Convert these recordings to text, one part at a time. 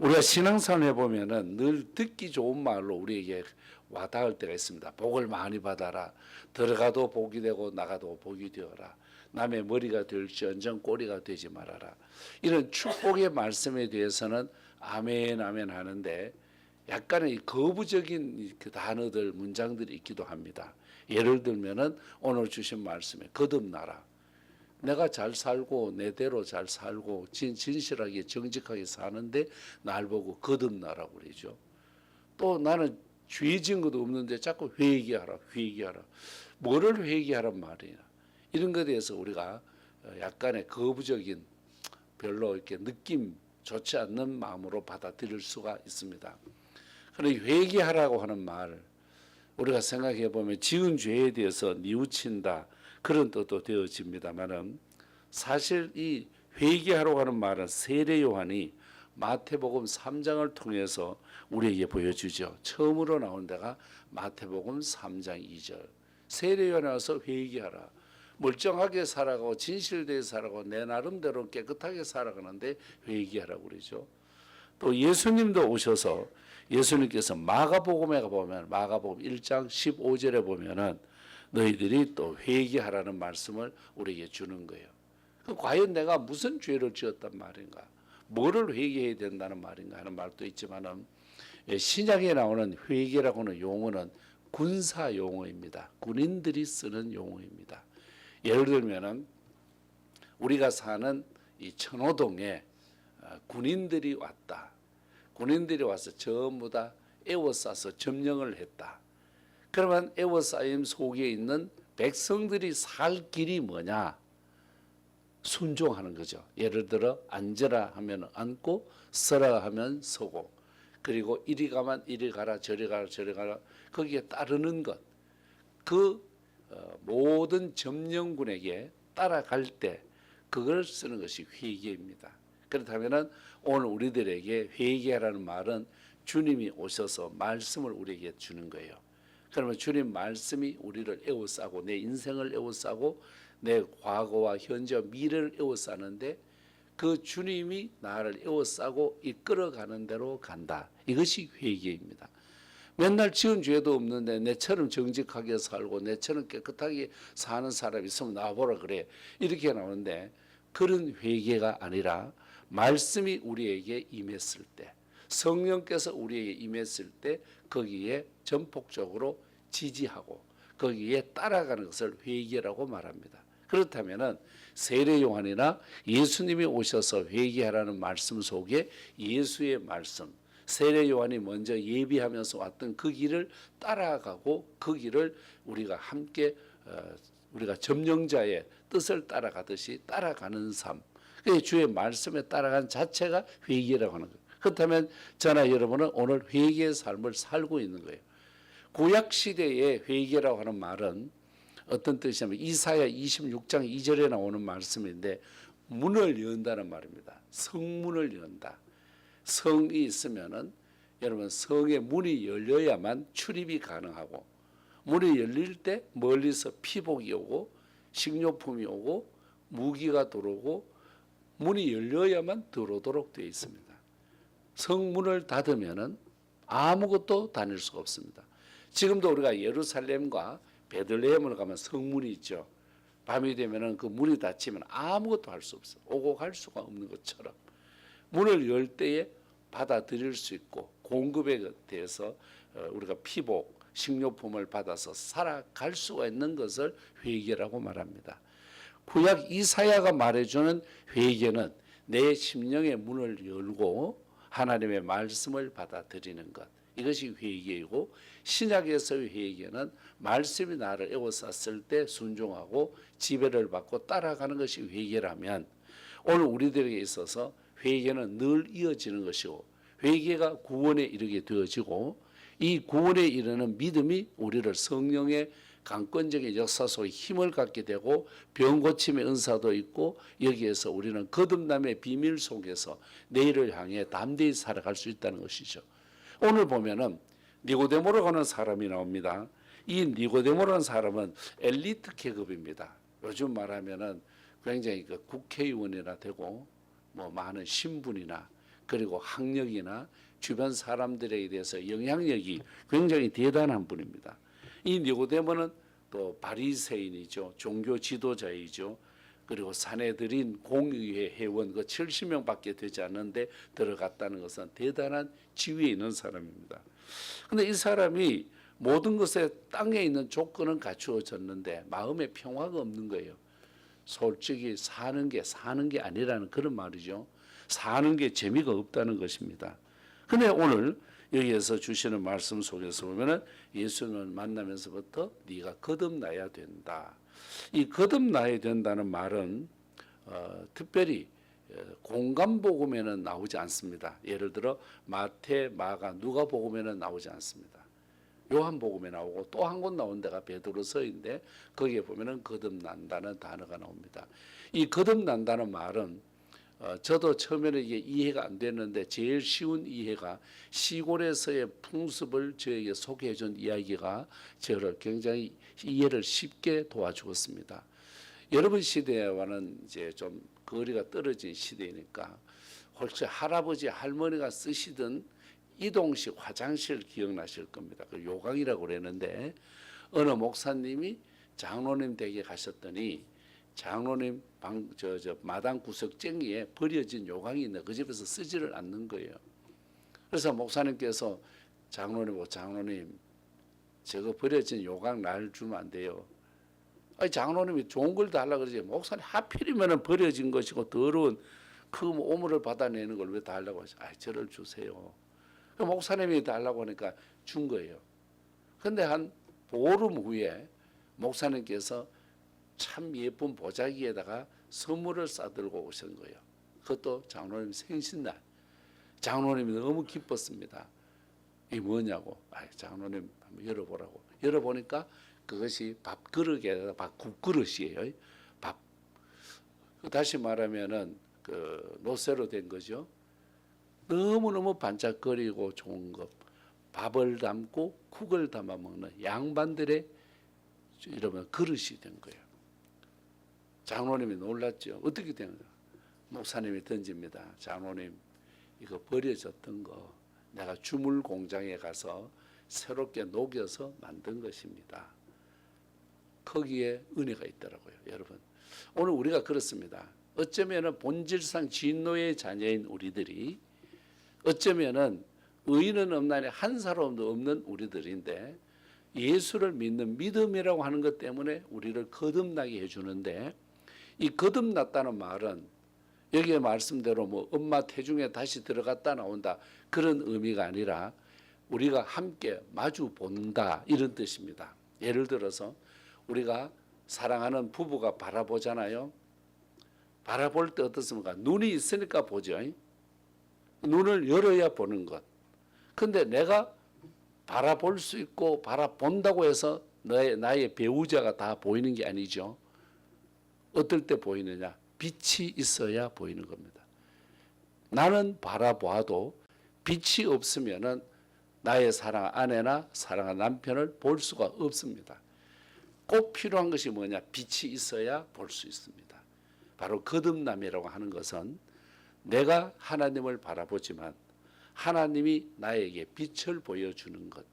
우리가 신앙생활 해보면은 늘 듣기 좋은 말로 우리에게 와닿을 때가 있습니다. 복을 많이 받아라. 들어가도 복이 되고 나가도 복이 되어라. 남의 머리가 될지언정 꼬리가 되지 말아라. 이런 축복의 말씀에 대해서는 아멘 아멘 하는데 약간의 거부적인 그 단어들 문장들이 있기도 합니다. 예를 들면은 오늘 주신 말씀에 거듭나라. 내가 잘 살고 내대로 잘 살고 진실하게 정직하게 사는데 날 보고 거듭나라고 그러죠. 또 나는 죄 지은 것도 없는데 자꾸 회개하라 회개하라. 뭐를 회개하란 말이냐. 이런 것에 대해서 우리가 약간의 거부적인 별로 이렇게 느낌 좋지 않는 마음으로 받아들일 수가 있습니다. 그런데 회개하라고 하는 말 우리가 생각해 보면 지은 죄에 대해서 뉘우친다 그런 뜻도 되어집니다만은 사실 이 회개하라고 하는 말은 세례 요한이 마태복음 3장을 통해서 우리에게 보여주죠. 처음으로 나온 데가 마태복음 3장 2절. 세례 요한에 와서 회개하라. 멀쩡하게 살아가고 진실되게 살아가고 내 나름대로 깨끗하게 살아가는데 회개하라고 그러죠. 또 예수님도 오셔서 예수님께서 마가복음에 가보면 마가복음 1장 15절에 보면은 너희들이 또 회개하라는 말씀을 우리에게 주는 거예요. 과연 내가 무슨 죄를 지었단 말인가? 뭐를 회개해야 된다는 말인가 하는 말도 있지만은 신약에 나오는 회개라고 하는 용어는 군사 용어입니다. 군인들이 쓰는 용어입니다. 예를 들면은 우리가 사는 이 천호동에 군인들이 왔다. 군인들이 와서 전부 다 에워싸서 점령을 했다. 그러면 에워싸임 속에 있는 백성들이 살 길이 뭐냐? 순종하는 거죠. 예를 들어 앉으라 하면 앉고 서라 하면 서고 그리고 이리 가면 이리 가라 저리 가라 저리 가라 거기에 따르는 것. 그 모든 점령군에게 따라갈 때 그걸 쓰는 것이 회개입니다. 그렇다면 오늘 우리들에게 회개하라는 말은 주님이 오셔서 말씀을 우리에게 주는 거예요. 그러면 주님 말씀이 우리를 에워싸고 내 인생을 에워싸고 내 과거와 현재와 미래를 에워싸는데 그 주님이 나를 에워싸고 이끌어가는 대로 간다. 이것이 회개입니다. 맨날 지은 죄도 없는데 내처럼 정직하게 살고 내처럼 깨끗하게 사는 사람이 있으면 나와보라 그래. 이렇게 나오는데 그런 회개가 아니라 말씀이 우리에게 임했을 때 성령께서 우리에게 임했을 때 거기에 전폭적으로 지지하고 거기에 따라가는 것을 회개라고 말합니다. 그렇다면 세례 요한이나 예수님이 오셔서 회개하라는 말씀 속에 예수의 말씀 세례 요한이 먼저 예비하면서 왔던 그 길을 따라가고 그 길을 우리가 함께 우리가 점령자의 뜻을 따라가듯이 따라가는 삶. 주의 말씀에 따라간 자체가 회개라고 하는 거예요. 그렇다면 저나 여러분은 오늘 회개의 삶을 살고 있는 거예요. 구약 시대의 회개라고 하는 말은 어떤 뜻이냐면 이사야 26장 2절에 나오는 말씀인데 문을 연다는 말입니다. 성문을 연다. 성이 있으면은 여러분 성의 문이 열려야만 출입이 가능하고 문이 열릴 때 멀리서 피복이 오고 식료품이 오고 무기가 들어오고 문이 열려야만 들어오도록 되어 있습니다. 성문을 닫으면은 아무것도 다닐 수가 없습니다. 지금도 우리가 예루살렘과 베들레헴을 가면 성문이 있죠. 밤이 되면은 그 문이 닫히면 아무것도 할 수 없어. 오고 갈 수가 없는 것처럼 문을 열 때에 받아들일 수 있고 공급에 대해서 우리가 피복, 식료품을 받아서 살아갈 수가 있는 것을 회개라고 말합니다. 구약 이사야가 말해주는 회개는 내 심령의 문을 열고 하나님의 말씀을 받아들이는 것. 이것이 회개이고 신약에서의 회개는 말씀이 나를 에워쌌을 때 순종하고 지배를 받고 따라가는 것이 회개라면 오늘 우리들에게 있어서 회개는 늘 이어지는 것이고 회개가 구원에 이르게 되어지고 이 구원에 이르는 믿음이 우리를 성령의 강권적인 역사 속에 힘을 갖게 되고 병 고침의 은사도 있고 여기에서 우리는 거듭남의 비밀 속에서 내일을 향해 담대히 살아갈 수 있다는 것이죠. 오늘 보면은 니고데모로 가는 사람이 나옵니다. 이 니고데모라는 사람은 엘리트 계급입니다. 요즘 말하면은 굉장히 그 국회의원이나 되고 뭐 많은 신분이나 그리고 학력이나 주변 사람들에 대해서 영향력이 굉장히 대단한 분입니다. 이 니고데모는 또 바리새인이죠. 종교 지도자이죠. 그리고 사내들인 공의회 회원 그 70명밖에 되지 않는데 들어갔다는 것은 대단한 지위에 있는 사람입니다. 근데 이 사람이 모든 것에 땅에 있는 조건은 갖추어졌는데 마음에 평화가 없는 거예요. 솔직히 사는 게 아니라는 그런 말이죠. 사는 게 재미가 없다는 것입니다. 근데 오늘 여기에서 주시는 말씀 속에서 보면은 예수님을 만나면서부터 네가 거듭나야 된다. 이 거듭나야 된다는 말은 특별히 공간복음에는 나오지 않습니다. 예를 들어 마태, 마가, 누가복음에는 나오지 않습니다. 요한복음에 나오고 또 한 곳 나온 데가 베드로서인데 거기에 보면은 거듭난다는 단어가 나옵니다. 이 거듭난다는 말은 저도 처음에는 이게 이해가 안 됐는데 제일 쉬운 이해가 시골에서의 풍습을 저에게 소개해 준 이야기가 저를 굉장히 이해를 쉽게 도와주었습니다. 여러분 시대와는 이제 좀 거리가 떨어진 시대니까 혹시 할아버지 할머니가 쓰시던 이동식 화장실 기억나실 겁니다. 그 요강이라고 그랬는데 어느 목사님이 장로님 댁에 가셨더니 장로님 마당 구석쟁이에 버려진 요강이 있는데 그 집에서 쓰지를 않는 거예요. 그래서 목사님께서 장로님 저거 버려진 요강 날 주면 안 돼요. 아니 장로님이 좋은 걸 달라 그러지 목사님 하필이면 버려진 것이고 더러운 그 오물을 받아내는 걸 왜 달라고 하죠? 아 저를 주세요. 목사님이 달라고 하니까 준 거예요. 그런데 한 보름 후에 목사님께서 참 예쁜 보자기에다가 선물을 싸들고 오신 거예요. 그것도 장로님 생신날. 장로님이 너무 기뻤습니다. 이게 뭐냐고. 장로님 한번 열어보라고. 열어보니까 그것이 밥그릇에 국그릇이에요. 밥. 다시 말하면은 그 노쇠로 된 거죠. 너무너무 반짝거리고 좋은 것. 밥을 담고 국을 담아 먹는 양반들의 이러면 그릇이 된 거예요. 장로님이 놀랐죠. 어떻게 된 거예요? 목사님이 던집니다. 장로님 이거 버려졌던 거 내가 주물 공장에 가서 새롭게 녹여서 만든 것입니다. 거기에 은혜가 있더라고요. 여러분 오늘 우리가 그렇습니다. 어쩌면 본질상 진노의 자녀인 우리들이 어쩌면 의인은 없나니 한 사람도 없는 우리들인데 예수를 믿는 믿음이라고 하는 것 때문에 우리를 거듭나게 해주는데 이 거듭났다는 말은 여기에 말씀대로 뭐 엄마 태중에 다시 들어갔다 나온다 그런 의미가 아니라 우리가 함께 마주 본다 이런 뜻입니다. 예를 들어서 우리가 사랑하는 부부가 바라보잖아요. 바라볼 때 어떻습니까? 눈이 있으니까 보죠. 눈을 열어야 보는 것. 근데 내가 바라볼 수 있고 바라본다고 해서 나의 배우자가 다 보이는 게 아니죠. 어떨 때 보이느냐? 빛이 있어야 보이는 겁니다. 나는 바라봐도 빛이 없으면은 나의 사랑 아내나 사랑하는 남편을 볼 수가 없습니다. 꼭 필요한 것이 뭐냐? 빛이 있어야 볼 수 있습니다. 바로 거듭남이라고 하는 것은 내가 하나님을 바라보지만 하나님이 나에게 빛을 보여주는 것.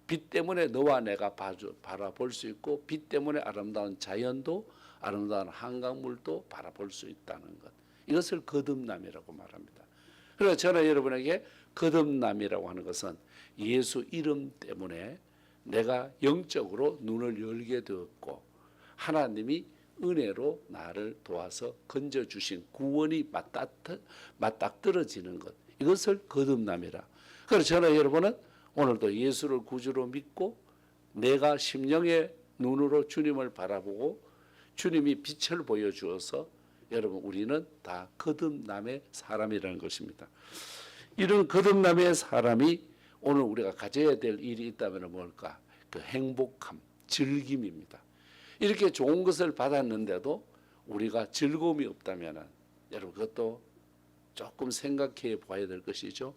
빛 때문에 너와 내가 바라볼 수 있고 빛 때문에 아름다운 자연도 아름다운 한강물도 바라볼 수 있다는 것. 이것을 거듭남이라고 말합니다. 그래서 저는 여러분에게 거듭남이라고 하는 것은 예수 이름 때문에 내가 영적으로 눈을 열게 되었고 하나님이 은혜로 나를 도와서 건져주신 구원이 맞닥뜨려지는 것. 이것을 거듭남이라. 그래서 저는 여러분은 오늘도 예수를 구주로 믿고 내가 심령의 눈으로 주님을 바라보고 주님이 빛을 보여주어서 여러분 우리는 다 거듭남의 사람이라는 것입니다. 이런 거듭남의 사람이 오늘 우리가 가져야 될 일이 있다면 뭘까? 그 행복함, 즐김입니다. 이렇게 좋은 것을 받았는데도 우리가 즐거움이 없다면 여러분 그것도 조금 생각해 봐야 될 것이죠.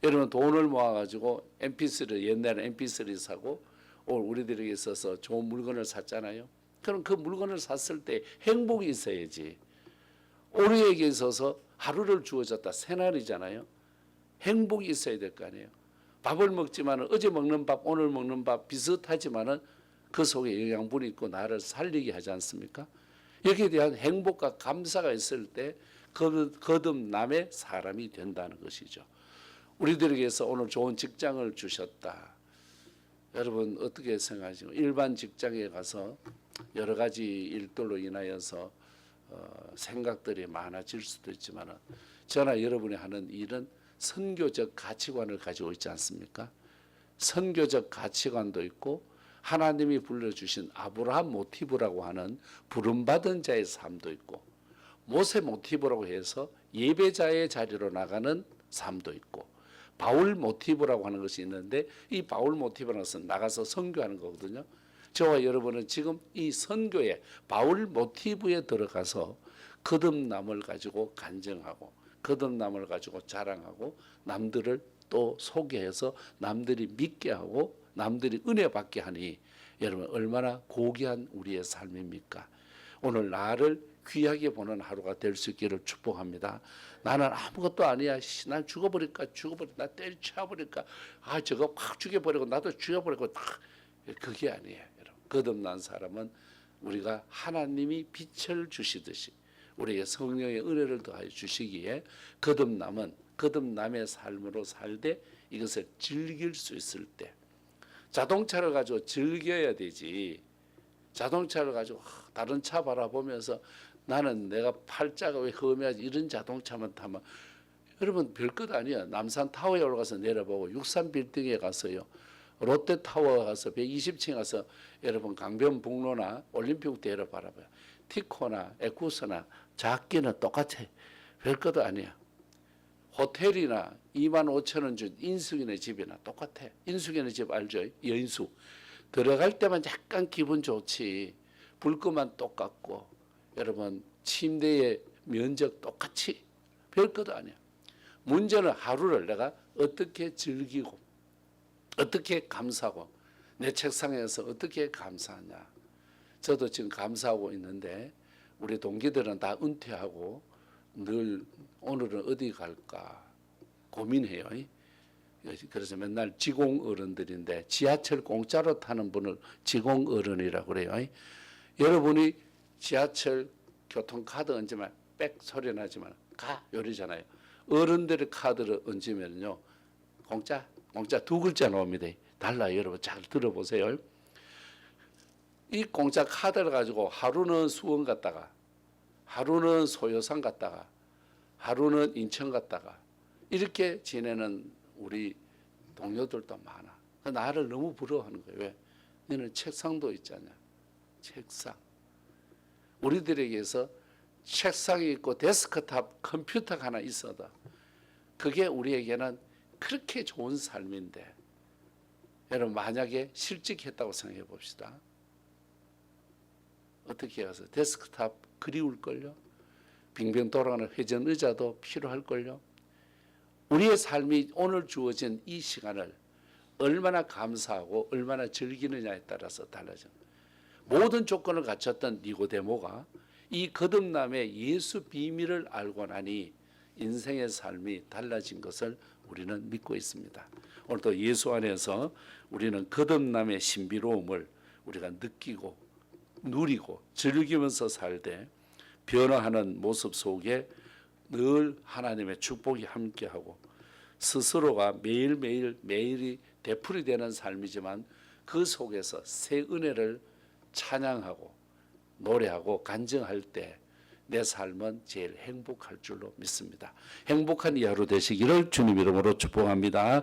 여러분 돈을 모아가지고 MP3 옛날에 MP3 사고 오늘 우리들에게 있어서 좋은 물건을 샀잖아요. 그럼 그 물건을 샀을 때 행복이 있어야지. 우리에게 있어서 하루를 주어졌다. 새날이잖아요. 행복이 있어야 될 거 아니에요. 밥을 먹지만 어제 먹는 밥, 오늘 먹는 밥 비슷하지만은 그 속에 영양분이 있고 나를 살리게 하지 않습니까? 여기에 대한 행복과 감사가 있을 때 거듭남의 사람이 된다는 것이죠. 우리들에게서 오늘 좋은 직장을 주셨다. 여러분 어떻게 생각하시고 일반 직장에 가서 여러 가지 일들로 인하여서 생각들이 많아질 수도 있지만 저나 여러분이 하는 일은 선교적 가치관을 가지고 있지 않습니까? 선교적 가치관도 있고 하나님이 불러주신 아브라함 모티브라고 하는 부름받은 자의 삶도 있고 모세 모티브라고 해서 예배자의 자리로 나가는 삶도 있고 바울 모티브라고 하는 것이 있는데 이 바울 모티브라는 것은 나가서 선교하는 거거든요. 저와 여러분은 지금 이 선교의 바울 모티브에 들어가서 거듭남을 가지고 간증하고 거듭남을 가지고 자랑하고 남들을 또 소개해서 남들이 믿게 하고 남들이 은혜 받게 하니 여러분 얼마나 고귀한 우리의 삶입니까? 오늘 나를 귀하게 보는 하루가 될 수 있기를 축복합니다. 나는 아무것도 아니야. 난 죽어버릴까? 나 때려쳐버릴까? 저거 확 죽여버리고 나도 죽여버리고 그게 아니에요. 여러분. 거듭난 사람은 우리가 하나님이 빛을 주시듯이 우리에게 성령의 은혜를 더하여 주시기에 거듭남의 삶으로 살되 이것을 즐길 수 있을 때 자동차를 가지고 즐겨야 되지. 자동차를 가지고 다른 차 바라보면서 나는 내가 팔자가 왜 험해야지 이런 자동차만 타면 여러분 별것 아니야. 남산 타워에 올라가서 내려보고 63 빌딩에 가서요. 롯데타워 가서 120층에 가서 여러분 강변북로나 올림픽대로 바라봐요. 티코나 에쿠스나 작기는 똑같아. 별것 아니야. 호텔이나 25,000원 준 인숙이네 집이나 똑같아. 인숙이네 집 알죠? 여인숙. 들어갈 때만 약간 기분 좋지. 불거만 똑같고 여러분 침대의 면적 똑같이 별것 아니야. 문제는 하루를 내가 어떻게 즐기고 어떻게 감사하고 내 책상에서 어떻게 감사하냐. 저도 지금 감사하고 있는데 우리 동기들은 다 은퇴하고 늘 오늘은 어디 갈까 고민해요. 그래서 맨날 지공 어른들인데 지하철 공짜로 타는 분을 지공 어른이라고 그래요. 여러분이 지하철 교통카드 얹으면 빽 소리 나지만 가 요리잖아요. 어른들의 카드를 얹으면요 공짜 두 글자 나옵니다. 달라요. 여러분 잘 들어보세요. 이 공짜 카드를 가지고 하루는 수원 갔다가 하루는 소요산 갔다가 하루는 인천 갔다가 이렇게 지내는 우리 동료들도 많아. 나를 너무 부러워하는 거예요. 왜? 너는 책상도 있잖아. 책상. 우리들에게서 책상이 있고 데스크탑 컴퓨터가 하나 있어도 그게 우리에게는 그렇게 좋은 삶인데 여러분 만약에 실직했다고 생각해 봅시다. 어떻게 해서 데스크탑 그리울걸요. 빙빙 돌아가는 회전 의자도 필요할걸요. 우리의 삶이 오늘 주어진 이 시간을 얼마나 감사하고 얼마나 즐기느냐에 따라서 달라져. 모든 조건을 갖췄던 니고데모가 이 거듭남의 예수 비밀을 알고 나니 인생의 삶이 달라진 것을 우리는 믿고 있습니다. 오늘도 예수 안에서 우리는 거듭남의 신비로움을 우리가 느끼고 누리고 즐기면서 살되 변화하는 모습 속에 늘 하나님의 축복이 함께하고 스스로가 매일이 되풀이되는 삶이지만 그 속에서 새 은혜를 찬양하고 노래하고 간증할 때 내 삶은 제일 행복할 줄로 믿습니다. 행복한 이 하루 되시기를 주님 이름으로 축복합니다.